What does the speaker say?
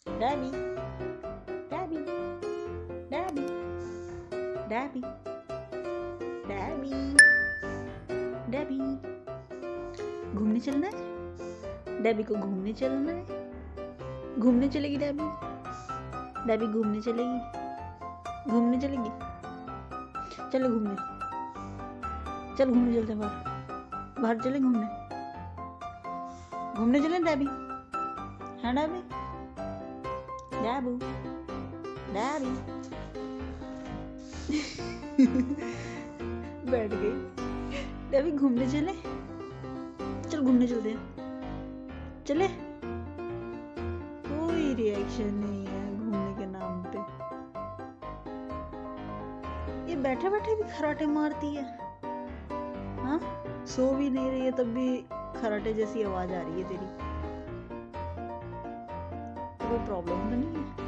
डैबी डैबी डैबी डैबी डैबी डैबी घूमने चलना है। डैबी को घूमने चलना है। घूमने चलेगी डैबी। डैबी घूमने चलेगी। घूमने चलेगी। चलो घूमने। चल घूमने चलते हैं बाहर। बाहर चले घूमने। घूमने चले डैबी। हाँ डैबी। डैबू डैबी बैठ गई। डैबी घूमने चले। चल घूमने चलते हैं। चले। कोई रिएक्शन नहीं है घूमने के नाम पे। ये बैठे बैठे भी खराटे मारती है। हाँ, सो भी नहीं रही है तब भी खराटे जैसी आवाज आ रही है तेरी। कोई प्रॉब्लम तो नहीं है?